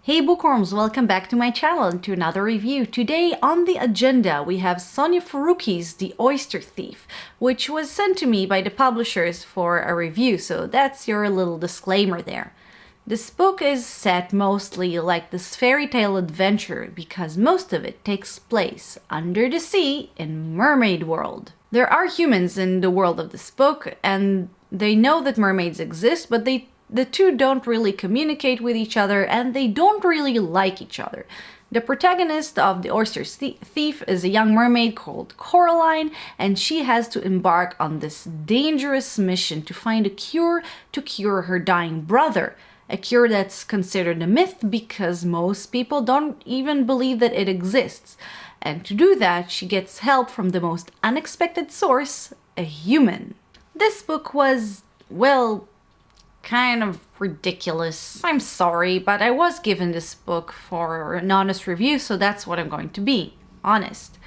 Hey bookworms, welcome back to my channel and to another review. Today on the agenda we have Sonja Faruqi's The Oyster Thief, which was sent to me by the publishers for a review, so that's your little disclaimer there. This book is set mostly like this fairy tale adventure because most of it takes place under the sea in mermaid world. There are humans in the world of this book and they know that mermaids exist, but the two don't really communicate with each other and they don't really like each other. The protagonist of The Oyster Thief is a young mermaid called Coralline, and she has to embark on this dangerous mission to find a cure to cure her dying brother. A cure that's considered a myth because most people don't even believe that it exists. And to do that, she gets help from the most unexpected source, a human. This book was, well, kind of ridiculous. I'm sorry, but I was given this book for an honest review, so that's what I'm going to be, honest.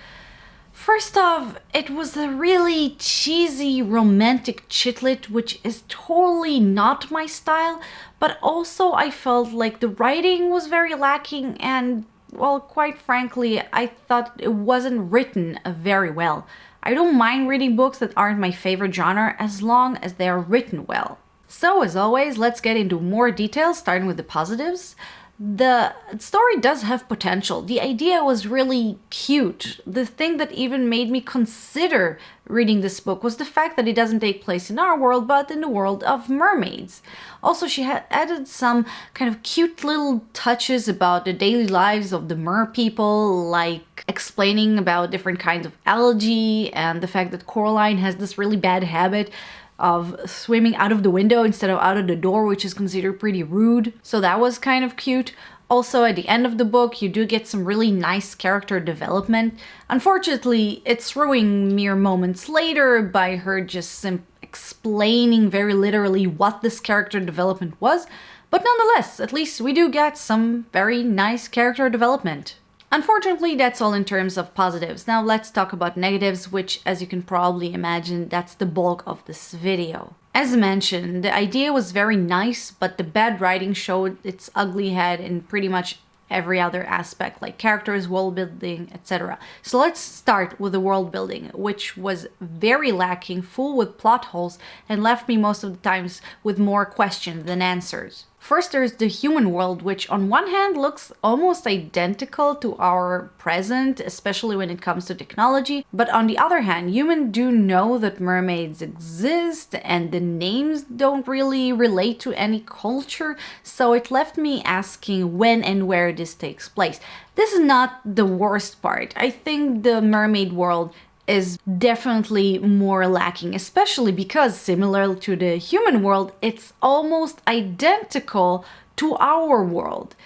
First off, it was a really cheesy romantic chitlet, which is totally not my style, but also I felt like the writing was very lacking and, well, quite frankly, I thought it wasn't written very well. I don't mind reading books that aren't my favorite genre as long as they are written well. So, as always, let's get into more details, starting with the positives. The story does have potential. The idea was really cute. The thing that even made me consider reading this book was the fact that it doesn't take place in our world, but in the world of mermaids. Also, she had added some kind of cute little touches about the daily lives of the mer people, like explaining about different kinds of algae and the fact that Coralline has this really bad habit of swimming out of the window instead of out of the door, which is considered pretty rude. So that was kind of cute. Also, at the end of the book, you do get some really nice character development. Unfortunately, it's ruined mere moments later by her just explaining very literally what this character development was. But nonetheless, at least we do get some very nice character development. Unfortunately, that's all in terms of positives. Now let's talk about negatives, which, as you can probably imagine, that's the bulk of this video. As mentioned, the idea was very nice, but the bad writing showed its ugly head in pretty much every other aspect, like characters, world building, etc. So let's start with the world building, which was very lacking, full with plot holes, and left me most of the times with more questions than answers. First, there's the human world, which on one hand looks almost identical to our present, especially when it comes to technology. But on the other hand, humans do know that mermaids exist and the names don't really relate to any culture. So it left me asking when and where this takes place. This is not the worst part. I think the mermaid world is definitely more lacking, especially because similar to the human world, it's almost identical to our world.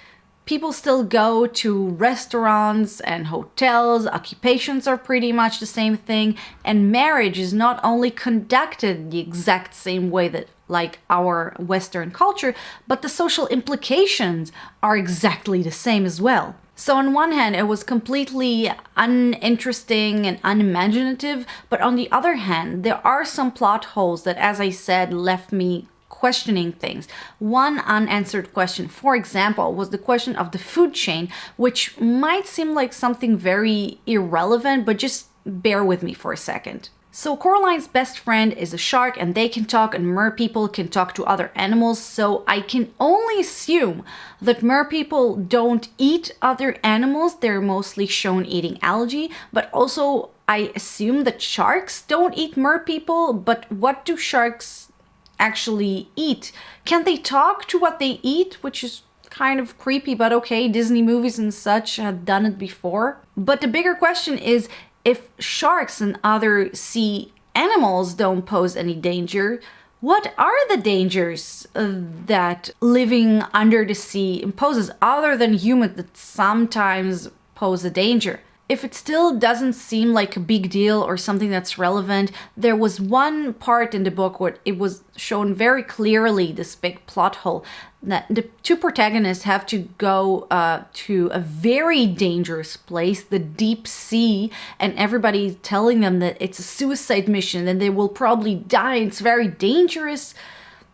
People still go to restaurants and hotels, occupations are pretty much the same thing, and marriage is not only conducted the exact same way that like our Western culture, but the social implications are exactly the same as well. So on one hand, it was completely uninteresting and unimaginative, but on the other hand, there are some plot holes that, as I said, left me questioning things. One unanswered question, for example, was the question of the food chain, which might seem like something very irrelevant, but just bear with me for a second. So Coralline's best friend is a shark and they can talk, and mer people can talk to other animals, so I can only assume that mer people don't eat other animals. They're mostly shown eating algae, but also I assume that sharks don't eat mer people, but what do sharks actually eat? Can they talk to what they eat, which is kind of creepy, but okay, Disney movies and such have done it before. But the bigger question is, if sharks and other sea animals don't pose any danger, what are the dangers that living under the sea imposes other than humans that sometimes pose a danger? If it still doesn't seem like a big deal or something that's relevant, there was one part in the book where it was shown very clearly, this big plot hole, that the two protagonists have to go to a very dangerous place, the deep sea, and everybody's telling them that it's a suicide mission and they will probably die. It's very dangerous.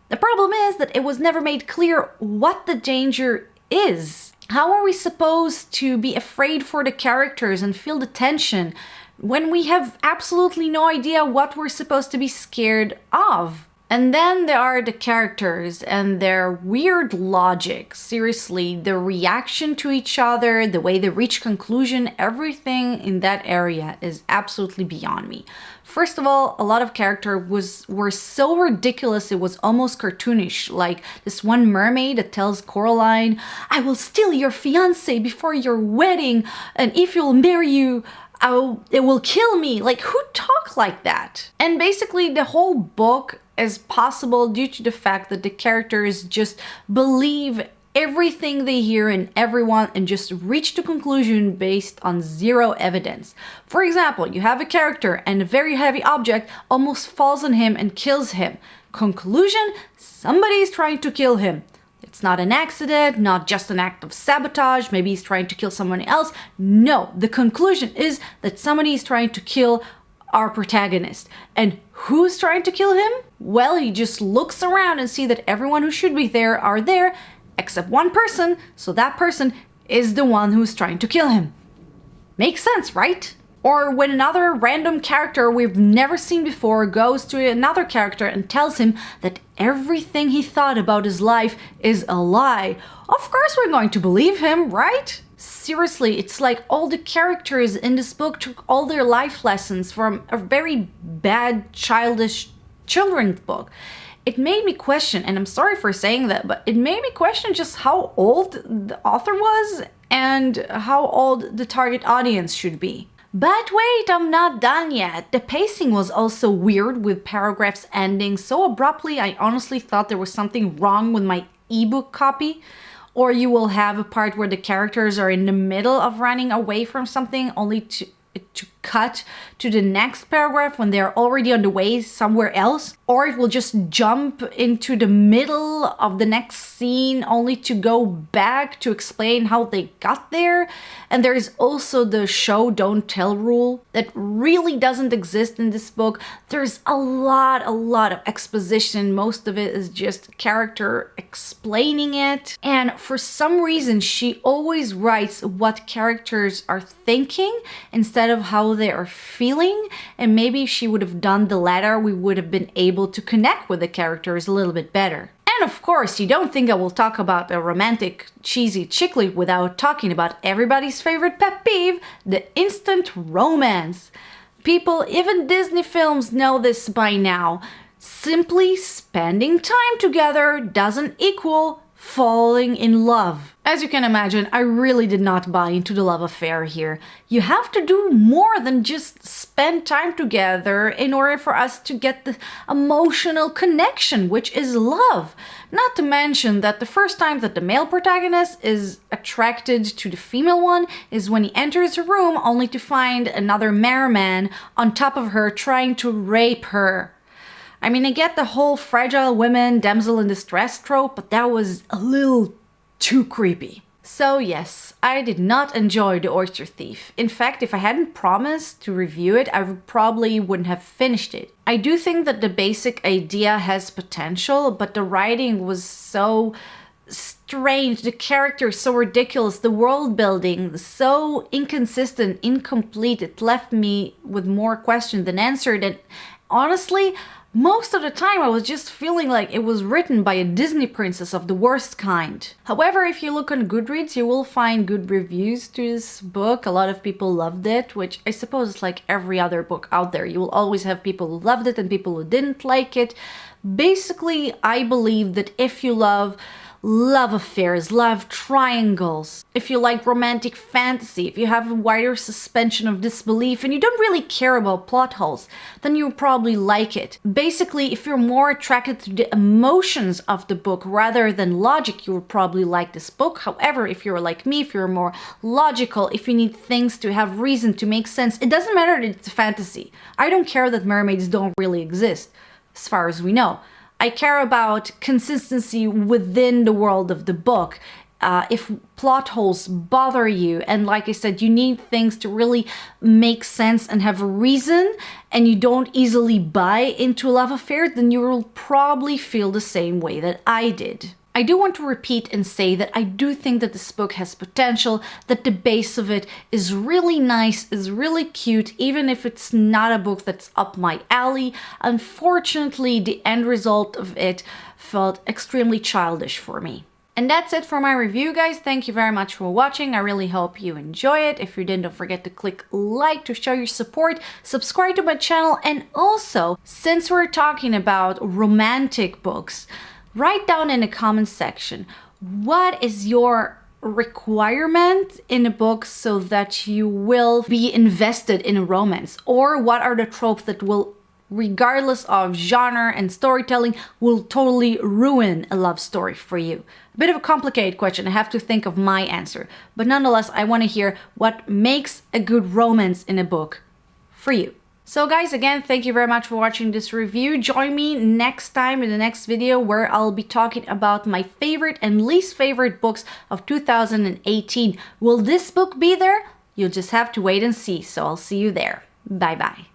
The problem is that it was never made clear what the danger is. How are we supposed to be afraid for the characters and feel the tension when we have absolutely no idea what we're supposed to be scared of? And then there are the characters and their weird logic. Seriously, the reaction to each other, the way they reach conclusion, everything in that area is absolutely beyond me. First of all, a lot of characters were so ridiculous it was almost cartoonish. Like this one mermaid that tells Coralline, "I will steal your fiancé before your wedding, and if you'll marry you, it will kill me." Like, who talk like that? And basically the whole book is possible due to the fact that the characters just believe everything they hear and everyone and just reach the conclusion based on zero evidence. For example, you have a character and a very heavy object almost falls on him and kills him. Conclusion, somebody is trying to kill him. It's not an accident, not just an act of sabotage, maybe he's trying to kill someone else. No, the conclusion is that somebody is trying to kill our protagonist. And who's trying to kill him? Well, he just looks around and sees that everyone who should be there are there, except one person, so that person is the one who's trying to kill him. Makes sense, right? Or when another random character we've never seen before goes to another character and tells him that everything he thought about his life is a lie. Of course we're going to believe him, right? Seriously, it's like all the characters in this book took all their life lessons from a very bad, childish children's book. It made me question, and I'm sorry for saying that, but it made me question just how old the author was and how old the target audience should be. But wait, I'm not done yet. The pacing was also weird, with paragraphs ending so abruptly. I honestly thought there was something wrong with my ebook copy. Or you will have a part where the characters are in the middle of running away from something only to cut to the next paragraph when they're already on the way somewhere else. Or it will just jump into the middle of the next scene only to go back to explain how they got there. And there is also the show don't tell rule that really doesn't exist in this book. There's a lot of exposition. Most of it is just character explaining it. And for some reason, she always writes what characters are thinking instead of how they are feeling. And maybe if she would have done the latter, we would have been able to connect with the characters a little bit better. And of course, you don't think I will talk about a romantic, cheesy chick lit without talking about everybody's favorite pet peeve, the instant romance. People, even Disney films know this by now. Simply spending time together doesn't equal falling in love. As you can imagine, I really did not buy into the love affair here. You have to do more than just spend time together in order for us to get the emotional connection, which is love. Not to mention that the first time that the male protagonist is attracted to the female one is when he enters a room only to find another merman on top of her trying to rape her. I mean, I get the whole fragile women, damsel in distress trope, but that was a little too creepy. So yes, I did not enjoy The Oyster Thief. In fact, if I hadn't promised to review it, I probably wouldn't have finished it. I do think that the basic idea has potential, but the writing was so strange, the characters so ridiculous, the world building so inconsistent, incomplete. It left me with more questions than answered, and honestly, most of the time I was just feeling like it was written by a Disney princess of the worst kind. However, if you look on Goodreads, you will find good reviews to this book. A lot of people loved it, which I suppose is like every other book out there. You will always have people who loved it and people who didn't like it. Basically, I believe that if you love affairs, love triangles, if you like romantic fantasy, if you have a wider suspension of disbelief and you don't really care about plot holes, then you'll probably like it. Basically, if you're more attracted to the emotions of the book rather than logic, you will probably like this book. However, if you're like me, if you're more logical, if you need things to have reason to make sense, it doesn't matter that it's a fantasy. I don't care that mermaids don't really exist, as far as we know. I care about consistency within the world of the book. If plot holes bother you, and like I said, you need things to really make sense and have a reason, and you don't easily buy into a love affair, then you will probably feel the same way that I did. I do want to repeat and say that I do think that this book has potential, that the base of it is really nice, is really cute, even if it's not a book that's up my alley. Unfortunately, the end result of it felt extremely childish for me. And that's it for my review, guys. Thank you very much for watching. I really hope you enjoy it. If you did, don't forget to click like to show your support, subscribe to my channel, and also, since we're talking about romantic books, write down in the comments section, what is your requirement in a book so that you will be invested in a romance? Or what are the tropes that will, regardless of genre and storytelling, will totally ruin a love story for you? A bit of a complicated question, I have to think of my answer. But nonetheless, I want to hear what makes a good romance in a book for you. So guys, again, thank you very much for watching this review. Join me next time in the next video where I'll be talking about my favorite and least favorite books of 2018. Will this book be there? You'll just have to wait and see. So I'll see you there. Bye bye.